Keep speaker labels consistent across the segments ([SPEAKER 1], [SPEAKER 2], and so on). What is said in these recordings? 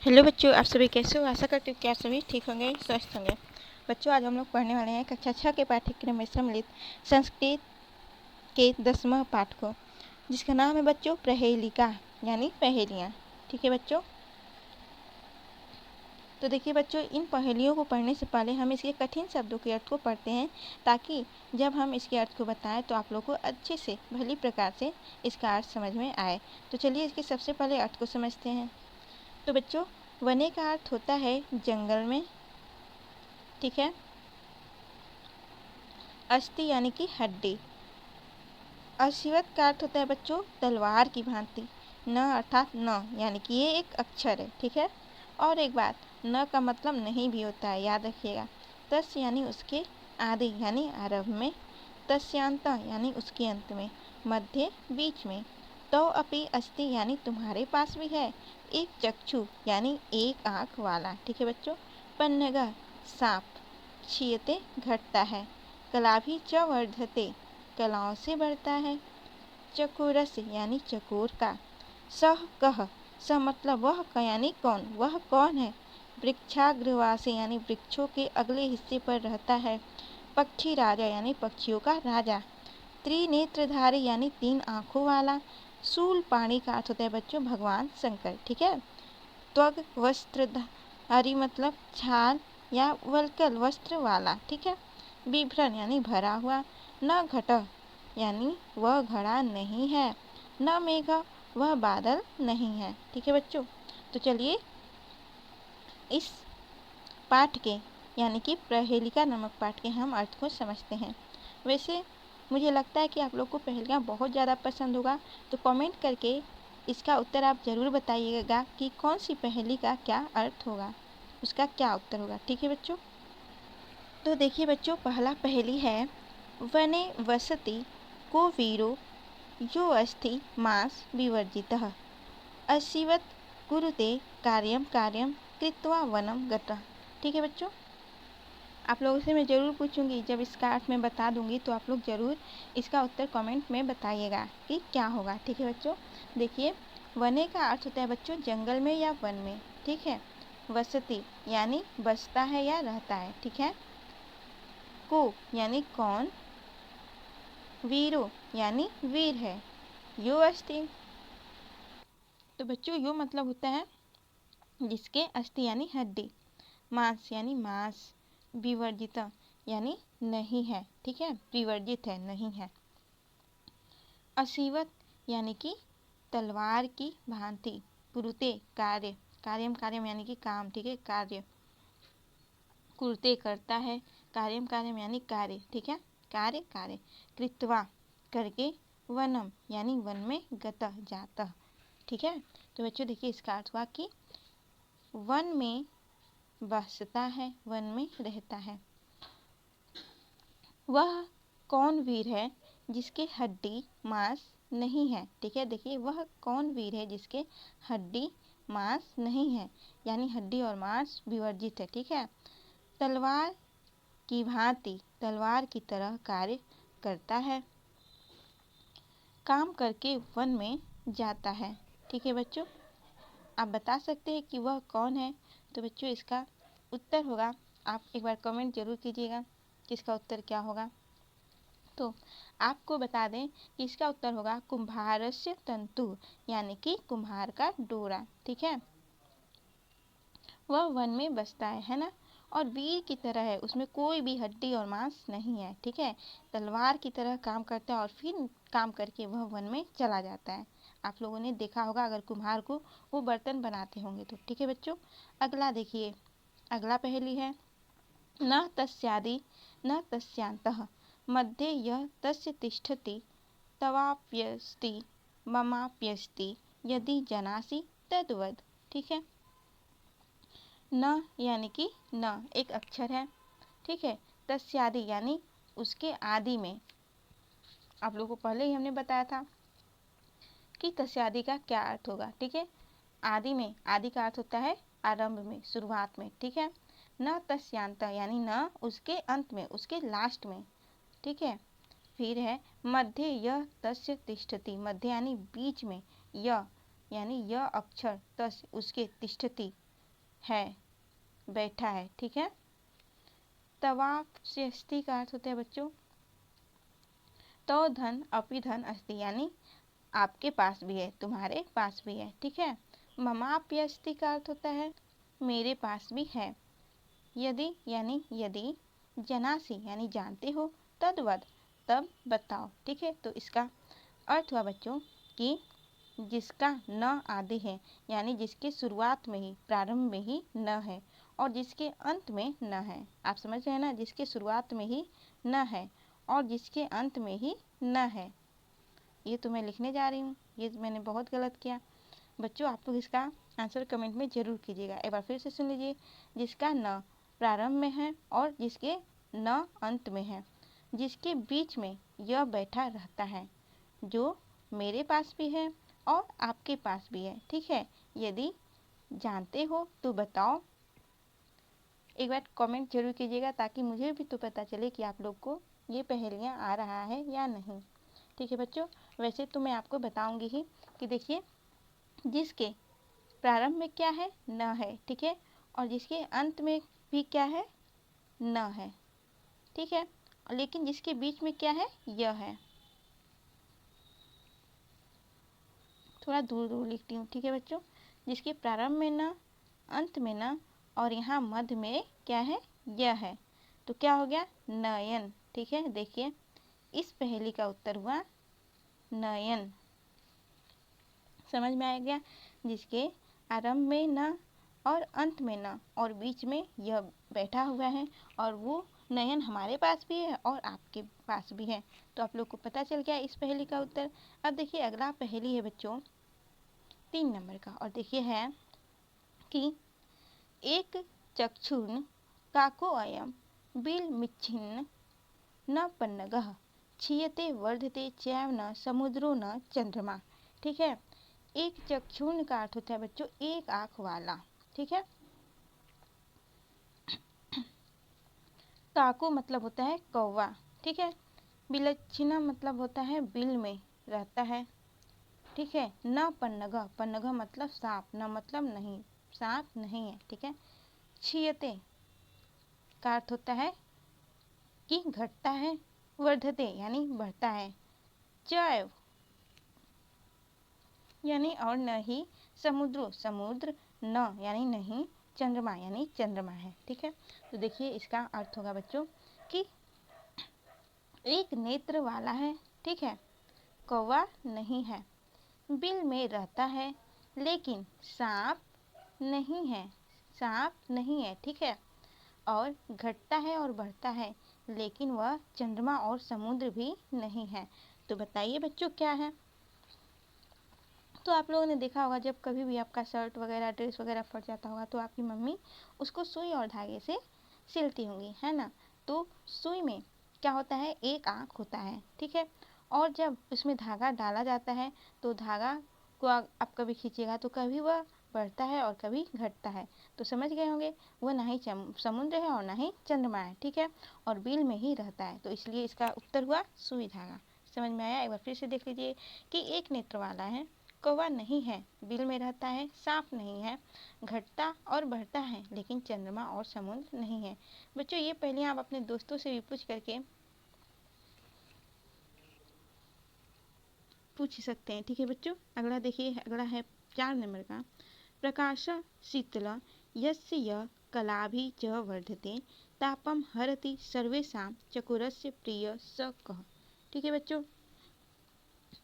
[SPEAKER 1] Hello बच्चों, आप सभी कैसे हो। आशा करती हूँ कि आप सभी ठीक होंगे, स्वस्थ होंगे। बच्चों, आज हम लोग पढ़ने वाले हैं कक्षा 6 के पाठ्यक्रम में सम्मिलित संस्कृत के 10वां पाठ को, जिसका नाम है बच्चों प्रहेलिका यानी पहेलियाँ। ठीक है बच्चों, तो देखिए बच्चों, इन पहेलियों को पढ़ने से पहले हम इसके कठिन शब्दों के अर्थ को पढ़ते हैं, ताकि जब हम इसके अर्थ को बताएं तो आप लोग को अच्छे से भली प्रकार से इसका अर्थ समझ में आए। तो चलिए इसके सबसे पहले अर्थ को समझते हैं। तो बच्चों, वने का अर्थ होता है जंगल में। ठीक है। अस्थि यानी कि हड्डी। अशिवत का अर्थ होता है बच्चों तलवार की भांति। न अर्थात न यानी कि ये एक अक्षर है। ठीक है। और एक बात, न का मतलब नहीं भी होता है, याद रखिएगा। तस् यानी उसके आदि यानी आरंभ में। तस्यांत यानी उसके अंत में। मध्य बीच में। तो अपि अस्ति यानी तुम्हारे पास भी है। एक चक्षु यानी एक आँख वाला। ठीक है बच्चों। पन्नगा सांप। क्षीयते घटता है। कलाभि च वर्धते कलाओं से बढ़ता है। चकोरस यानी चकोर का। सह कह, स मतलब वह का यानी कौन, वह कौन है। वृक्षाग्रवासी यानी वृक्षों के अगले हिस्से पर रहता है। पक्षी राजा यानी पक्षियों का राजा। त्रिनेत्रधारी यानी 3 आँखों वाला। शूल पाणी का अर्थ होता है बच्चों भगवान शंकर। ठीक है। त्वग वस्त्रधारी मतलब छाल या वल्कल वस्त्र वाला। ठीक है। विभ्रन यानी भरा हुआ। न घट यानी वह घड़ा नहीं है। न मेघ वह बादल नहीं है। ठीक है बच्चों, तो चलिए इस पाठ के यानी कि प्रहेलिका नामक पाठ के हम अर्थ को समझते हैं। वैसे मुझे लगता है कि आप लोग को पहेलियाँ बहुत ज़्यादा पसंद होगा, तो कमेंट करके इसका उत्तर आप ज़रूर बताइएगा कि कौन सी पहेली का क्या अर्थ होगा, उसका क्या उत्तर होगा। ठीक है बच्चों, तो देखिए बच्चों, पहला पहेली है वने वसति को वीरो यो अस्ति मांस विवर्जितः अशिवत कुरुते कार्यम कार्यम कृत्वा वनम गतः। ठीक है बच्चों, आप लोगों से मैं ज़रूर पूछूंगी, जब इसका अर्थ मैं बता दूंगी तो आप लोग ज़रूर इसका उत्तर कमेंट में बताइएगा कि क्या होगा। ठीक है बच्चों, देखिए वने का अर्थ होता है बच्चों जंगल में या वन में। ठीक है। वसति यानी बसता है या रहता है। ठीक है। को यानी कौन। वीरो यानी वीर है। यो अस्ति, तो बच्चों यो मतलब होता है जिसके अस्थि यानी हड्डी। मांस यानी मांस। विवर्जिता यानी नहीं है। ठीक है, विवर्जित है, नहीं है। असीवत यानी कि तलवार की भांति। कुरुते कार्य, कार्यम कार्यम यानी कि काम। ठीक है, कार्य। कुरुते करता है। कार्यम कार्यम यानी कार्य। ठीक है, कार्य कार्य। कृत्वा करके। वनम यानी वन में। गतः जाता। ठीक है, तो बच्चों देखिए इसका अर्थ हुआ कि वन में बसता है, वन में रहता है। वह कौन वीर है जिसके हड्डी मांस नहीं है। ठीक है, देखिए वह कौन वीर है जिसके हड्डी मांस नहीं है, यानी हड्डी और मांस विवर्जित है। ठीक है। तलवार की भांति, तलवार की तरह कार्य करता है। काम करके वन में जाता है। ठीक है बच्चों, आप बता सकते हैं कि वह कौन है। तो बच्चों इसका उत्तर होगा, आप एक बार कमेंट जरूर कीजिएगा कि इसका उत्तर क्या होगा। तो आपको बता दें कि इसका उत्तर होगा कुम्हारस्य तंतु, यानी कि कुम्हार का डोरा। ठीक है। वह वन में बसता है ना, और वीर की तरह है, उसमें कोई भी हड्डी और मांस नहीं है। ठीक है, तलवार की तरह काम करता है और फिर काम करके वह वन में चला जाता है। आप लोगों ने देखा होगा अगर कुम्हार को वो बर्तन बनाते होंगे तो। ठीक है बच्चों, अगला देखिए, अगला पहेली है न तस्यादि न तस्यांतः मध्ये यः तस्य तिष्ठति तवाप्यस्ति ममाप्यस्ति यदि जनासि तद्वद। ठीक है। न यानी कि न एक अक्षर है। ठीक है। तस्यादि यानी उसके आदि में। आप लोगों को पहले ही हमने बताया था कि तस्यादि का क्या अर्थ होगा। ठीक है, आदि में, आदि का अर्थ होता है आरंभ में, शुरुआत में। ठीक है। न तस्यांत यानी न उसके अंत में, उसके लास्ट में। ठीक है। फिर है मध्य यह तस्य तिष्ठति, मध्य यानी बीच में। यह यानी यह अक्षर, तस्य उसके, तिष्ठति है, बैठा है, ठीक है। तवाप्स्यस्ति का अर्थ होता है बच्चों तो धन अपि धन अस्ति, यानी आपके पास भी है, तुम्हारे पास भी है, ठीक है। ममाप्यस्ति का अर्थ होता है मेरे पास भी है। यदि यानी यदि, जनासि यानी जानते हो, तद्वद तब बताओ, ठीक है। तो इसका अर्थ हुआ बच्चों कि जिसका न आदि है, यानी जिसके शुरुआत में ही, प्रारंभ में ही न है और जिसके अंत में न है। आप समझ रहे हैं ना, जिसके शुरुआत में ही न है और जिसके अंत में ही न है। ये तो मैं लिखने जा रही हूँ, ये मैंने बहुत गलत किया बच्चों। आप लोग इसका आंसर कमेंट में जरूर कीजिएगा। एक बार फिर से सुन लीजिए, जिसका न प्रारंभ में है और जिसके न अंत में है, जिसके बीच में यह बैठा रहता है, जो मेरे पास भी है और आपके पास भी है, ठीक है। यदि जानते हो तो बताओ। एक बार कमेंट जरूर कीजिएगा ताकि मुझे भी तो पता चले कि आप लोग को ये पहेलियाँ आ रहा है या नहीं, ठीक है बच्चों। वैसे तो मैं आपको बताऊंगी ही कि देखिए, जिसके प्रारंभ में क्या है, न है, ठीक है, और जिसके अंत में भी क्या है, न है, ठीक है, लेकिन जिसके बीच में क्या है, यह है। थोड़ा दूर दूर लिखती हूँ, ठीक है बच्चों। जिसके प्रारंभ में न, अंत में न और यहाँ मध्य में क्या है, यह है। तो क्या हो गया, नयन, ठीक है। देखिए इस पहेली का उत्तर हुआ नयन। समझ में आ गया, जिसके आरंभ में न और अंत में न और बीच में यह बैठा हुआ है और वो नयन हमारे पास भी है और आपके पास भी है। तो आप लोग को पता चल गया इस पहेली का उत्तर। अब देखिए अगला पहेली है बच्चों 3 नंबर का, और देखिए है कि एक चक्षुर्न काको अयम बिल मिच्छिन्न न पन्नगः क्षीयते वर्धते चैव न समुद्रो न चंद्रमा, ठीक है। एक चक्षुर्न का अर्थ होता है बच्चों एक आंख वाला, ठीक है। काको मतलब होता है कौवा, ठीक है। बिलच्छिना मतलब होता है बिल में रहता है, ठीक है। न पन्नगा, पन्नगा मतलब सांप, न मतलब नहीं, सांप नहीं है, ठीक है। क्षीयते का अर्थ होता है कि घटता है, वर्धते यानी बढ़ता है, चैव यानी और न ही, समुद्रो समुद्र, न यानी नहीं, चंद्रमा यानी चंद्रमा है, ठीक है। तो देखिए इसका अर्थ होगा बच्चों कि एक नेत्र वाला है, ठीक है, कौवा नहीं है, बिल में रहता है लेकिन सांप नहीं है, सांप नहीं है, ठीक है, और घटता है और बढ़ता है लेकिन वह चंद्रमा और समुद्र भी नहीं है। तो बताइए बच्चों क्या है। तो आप लोगों ने देखा होगा जब कभी भी आपका शर्ट वगैरह ड्रेस वगैरह फट जाता होगा तो आपकी मम्मी उसको सुई और धागे से सिलती होंगी, है ना। तो सुई में क्या होता है, एक आँख होता है, ठीक है, और जब उसमें धागा डाला जाता है तो धागा को आप कभी खींचिएगा तो कभी वह बढ़ता है और कभी घटता है। तो समझ गए होंगे वह ना ही समुद्र है और ना ही चंद्रमा है, ठीक है, और बिल में ही रहता है। तो इसलिए इसका उत्तर हुआ सुई धागा। समझ में आया। एक बार फिर से देख लीजिए कि एक नेत्र वाला है, कौवा नहीं है, बिल में रहता है, सांप नहीं है, घटता और बढ़ता है लेकिन चंद्रमा और समुद्र नहीं है। बच्चों ये पहले आप अपने दोस्तों से भी पूछ करके पूछ सकते हैं, ठीक है बच्चों। अगला देखिए, अगला है 4 नंबर का, प्रकाश शीतल यस्य यः कलाभि च वर्धते तापम हरति सर्वेषां चकोरस्य प्रिय स कः, ठीक है बच्चों।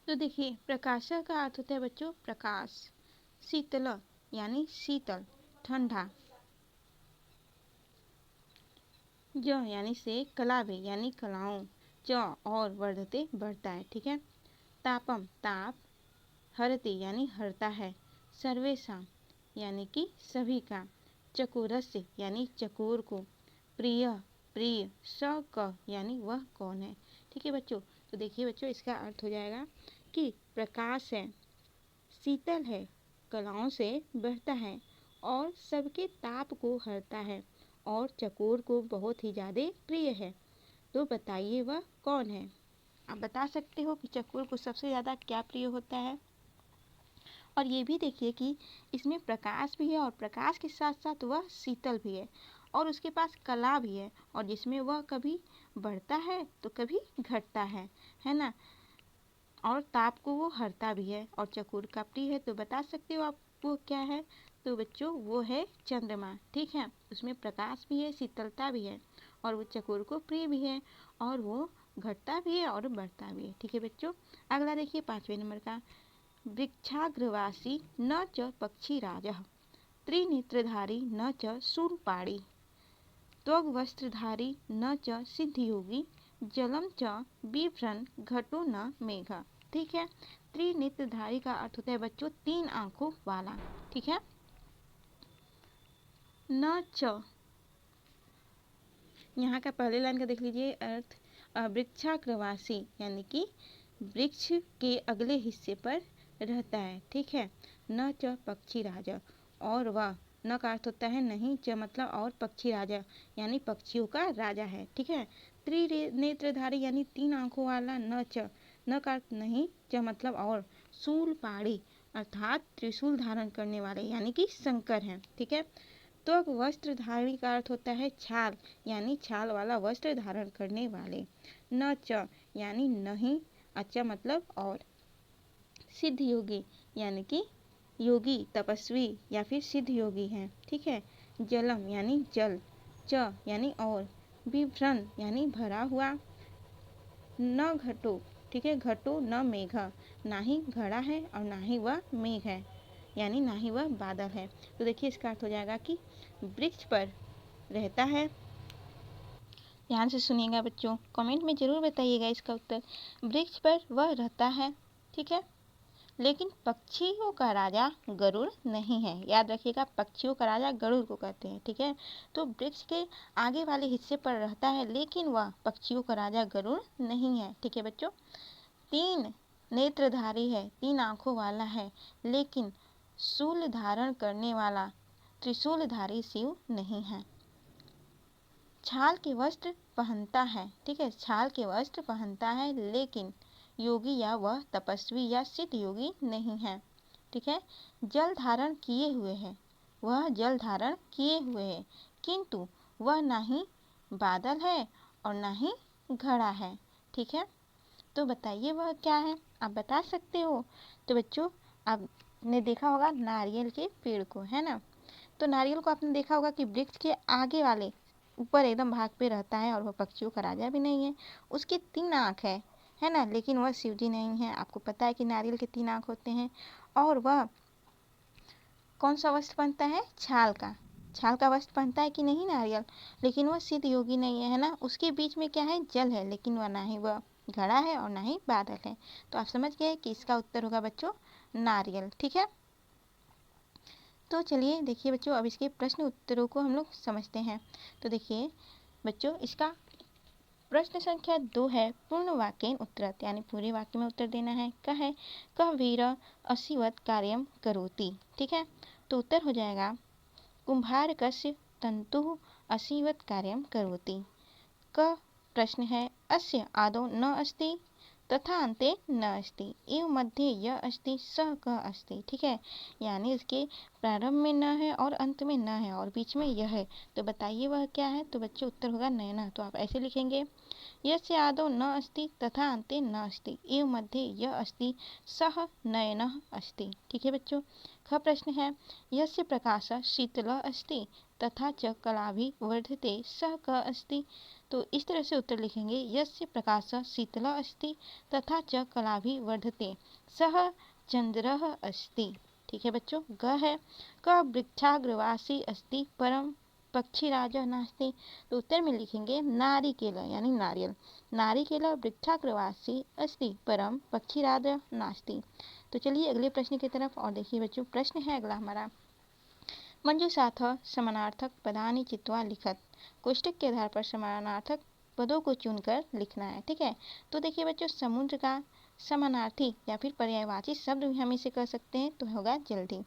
[SPEAKER 1] तो देखिए प्रकाश का अर्थ होता है बच्चों प्रकाश, शीतल यानी शीतल ठंडा, ज यानी से, कला भी यानी कलाओं, च और वर्धते बढ़ता है, ठीक है। तापम ताप, हरते यानी हरता है, सर्वेशा यानी कि सभी का, चकोरस्य यानी चकोर को, प्रिय प्रिय, स क यानी वह कौन है, ठीक है बच्चों। तो देखिए बच्चों इसका अर्थ हो जाएगा कि प्रकाश है, शीतल है, कलाओं से बढ़ता है और सबके ताप को हरता है और चकोर को बहुत ही ज़्यादा प्रिय है। तो बताइए वह कौन है। आप बता सकते हो कि चकोर को सबसे ज़्यादा क्या प्रिय होता है। और ये भी देखिए कि इसमें प्रकाश भी है और प्रकाश के साथ साथ वह शीतल भी है और उसके पास कला भी है और जिसमें वह कभी बढ़ता है तो कभी घटता है ना। और ताप को वो हरता भी है और चकोर का प्रिय है तो बता सकते हो आप वो क्या है। तो बच्चों वो है चंद्रमा। ठीक है, उसमें प्रकाश भी है, शीतलता भी है और वो चकोर को प्रिय भी है और वो घटता भी है और बढ़ता भी है। ठीक है बच्चों, अगला देखिए 5वें नंबर का, वृक्षाग्रवासी न च पक्षी राजः त्रिनेत्रधारी न च शूलपाणी त्वग्वस्त्रधारी न च सिद्धयोगी जलम च बिभ्रन घटो न मेघ। ठीक है, त्रिनेत्रधारी का अर्थ होता है बच्चों 3 आंखों वाला। ठीक है, न च यहाँ का पहले लाइन का देख लीजिए अर्थ, वृक्षाग्रवासी यानी कि वृक्ष के अगले हिस्से पर रहता है। ठीक है, न च पक्षी राजा, और वह न का अर्थ होता है नहीं, च मतलब और, पक्षी राजा यानी पक्षियों का राजा है। ठीक है, त्रिनेत्रधारी यानी 3 आंखों वाला, न का अर्थ नहीं, च मतलब और, शूलपाणी अर्थात त्रिशूल धारण करने वाले यानी कि शंकर हैं। ठीक है, तो वस्त्रधारी का अर्थ होता है छाल यानी छाल वाला वस्त्र धारण करने वाले। न च यानी नहीं, अच्छा मतलब और, सिद्ध योगी यानी कि योगी तपस्वी या फिर सिद्ध योगी हैं। ठीक है, जलम यानी जल, च यानी और, विभ्रन यानी भरा हुआ, न घटो, ठीक है, घटो न मेघ, ना ही घड़ा है और ना ही वह मेघ है यानी ना ही वह बादल है। तो देखिए इसका अर्थ हो जाएगा कि वृक्ष पर रहता है। ध्यान से सुनिएगा बच्चों, कमेंट में जरूर बताइएगा इसका उत्तर। वृक्ष पर वह रहता है, ठीक है, लेकिन पक्षियों का राजा गरुड़ नहीं है। याद रखिएगा, पक्षियों का राजा गरुड़ को कहते हैं। ठीक है, तो वृक्ष के आगे वाले हिस्से पर रहता है लेकिन वह पक्षियों का राजा गरुड़ नहीं है। ठीक है बच्चों, 3 नेत्रधारी है, 3 आंखों वाला है, लेकिन शूल धारण करने वाला त्रिशूलधारी शिव नहीं है। छाल के वस्त्र पहनता है, ठीक है, छाल के वस्त्र पहनता है लेकिन योगी या वह तपस्वी या सिद्ध योगी नहीं है। ठीक है, जल धारण किए हुए है, वह जल धारण किए हुए है किंतु वह ना ही बादल है और ना ही घड़ा है। ठीक है, तो बताइए वह क्या है, आप बता सकते हो। तो बच्चों आपने देखा होगा नारियल के पेड़ को, है ना, तो नारियल को आपने देखा होगा कि वृक्ष के आगे वाले ऊपर एकदम भाग पे रहता है और वह पक्षियों का राजा भी नहीं है। उसके 3 आँख है ना, लेकिन वह शिव जी नहीं है। आपको पता है कि नारियल के 3 आँख होते हैं और वह कौन सा वस्त्र पहनता है, छाल का वस्त्र पहनता है कि नहीं नारियल, लेकिन वह सिद्ध योगी नहीं है ना। उसके बीच में क्या है, जल है, लेकिन वह ना ही वह घड़ा है और ना ही बादल है। तो आप समझ गए कि इसका उत्तर होगा बच्चों नारियल। ठीक है, तो चलिए देखिए बच्चों, अब इसके प्रश्न उत्तरों को हम लोग समझते हैं। तो देखिए बच्चों, इसका प्रश्न संख्या 2 है, पूर्ण वाक्येन उत्तरत, यानी पूरे वाक्य में उत्तर देना है। क्या है, कह वीर असीवत कार्यम करोति। ठीक है, तो उत्तर हो जाएगा कुंभारकस्य तंतु असीवत कार्यम करोति। क प्रश्न है, अस्य आदौ न अस्ति तथा अन्ते न अस्ति एवं मध्ये य अस्ति सह क अस्ति। ठीक है, यानी इसके प्रारंभ में न है और अंत में न है और बीच में यह है। तो बताइए वह क्या है। तो बच्चों उत्तर होगा नयना। तो आप ऐसे लिखेंगे, यस्य आदौ न अस्ति तथा अन्ते न अस्ति एवं मध्ये य अस्ति सह नयनः अस्ति। ठीक है बच्चों, ख प्रश्न है, यस्य प्रकाशः शीतलः अस्ति तथा च कलाभिवर्धते सह क अस्ति। तो इस तरह से उत्तर लिखेंगे, यस्य प्रकाशः शीतलः अस्ति तथा च कलाभिवर्धते सह चंद्रः अस्ति। ठीक है बच्चों, ग है, क वृक्षाग्रवासी अस्ति परम पक्षीराजः नास्ति। तो उत्तर में लिखेंगे नारिकेल यानी नारियल, नारिकेल वृक्षाग्रवासी अस्ति परम पक्षीराजः नास्ति। तो चलिए अगले प्रश्न की तरफ और देखिए बच्चों, प्रश्न है अगला हमारा, मंजूषाथ समानार्थक पदानि चित्वा लिखत। कोष्टक के आधार पर समानार्थक पदों को चुनकर लिखना है। ठीक है, तो देखिए बच्चों, समुद्र का समानार्थी या फिर पर्यायवाची शब्द भी हम इसे कह सकते हैं, तो होगा जल्दी।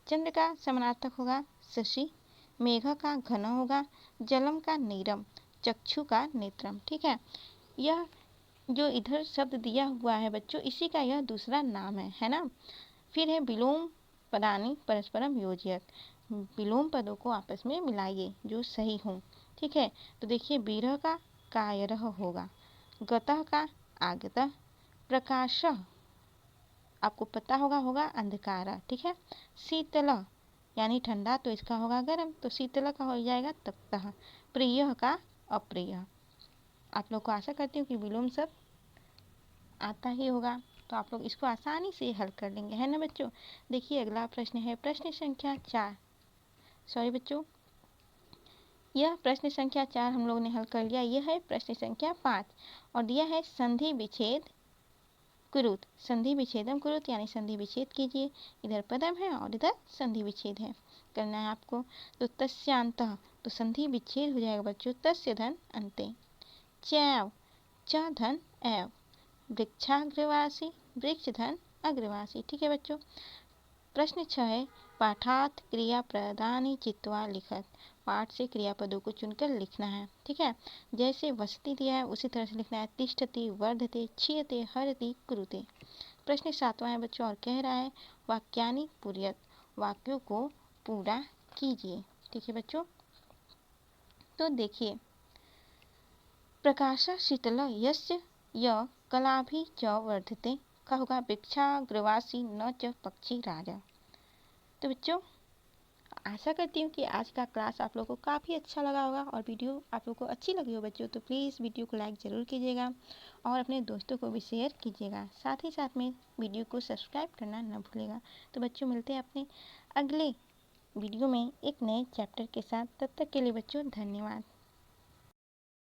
[SPEAKER 1] चंद्र का समानार्थक होगा शशि, मेघ का घन होगा, जलम का नीरम, चक्षु का नेत्रम। ठीक है, यह जो इधर शब्द दिया हुआ है बच्चों, इसी का यह दूसरा नाम है ना। फिर है विलोम पदानि परस्परम योजयत, विलोम पदों को आपस में मिलाइए जो सही हों। ठीक है, तो देखिए विरह का कायरह होगा, गतः का आगतः, प्रकाशः आपको पता होगा अंधकार। ठीक है, शीतल यानी ठंडा तो इसका होगा गर्म, तो शीतल का हो जाएगा तप्तः, प्रिय का अप्रिय। आप लोग को आशा करती हूँ कि विलोम सब आता ही होगा, तो आप लोग इसको आसानी से हल कर लेंगे, है ना बच्चों। देखिए अगला प्रश्न है प्रश्न संख्या 4, सॉरी बच्चों, यह प्रश्न संख्या 4 हम लोग ने हल कर लिया। यह है प्रश्न संख्या 5 और दिया है संधि विच्छेद कुरुत, संधि विच्छेदम कुरुत यानी संधि विच्छेद कीजिए। इधर पदम है और इधर संधि विच्छेद है, करना है आपको। तो तस्यांतः, तो संधि विच्छेद हो जाएगा बच्चों तस्य धन अंते, चैव च धन एव, वृक्षाग्रवासी वृक्ष धन अग्रवासी। ठीक है बच्चों। प्रश्न 6 है पाठात क्रियापदानि चित्वा लिखत, पाठ से क्रियापदों को चुनकर लिखना है। ठीक है, जैसे वसति दिया है उसी तरह से लिखना है, तिष्ठति वर्धते क्षीयते हरति कुरुते। प्रश्न 7वां है बच्चों और कह रहा है वाक्यानि पूर्यत, वाक्यों को पूरा कीजिए। ठीक है बच्चों, तो देखिए प्रकाश शीतल यस्य य कलाभि च वर्धते, का होगा वृक्षाग्रवासी न च पक्षी राजा। तो बच्चों आशा करती हूँ कि आज का क्लास आप लोगों को काफ़ी अच्छा लगा होगा और वीडियो आप लोगों को अच्छी लगी हो बच्चों, तो प्लीज़ वीडियो को लाइक ज़रूर कीजिएगा और अपने दोस्तों को भी शेयर कीजिएगा। साथ ही साथ में वीडियो को सब्सक्राइब करना न भूलिएगा। तो बच्चों मिलते हैं अपने अगले वीडियो में एक नए चैप्टर के साथ, तब तक के लिए बच्चों धन्यवाद।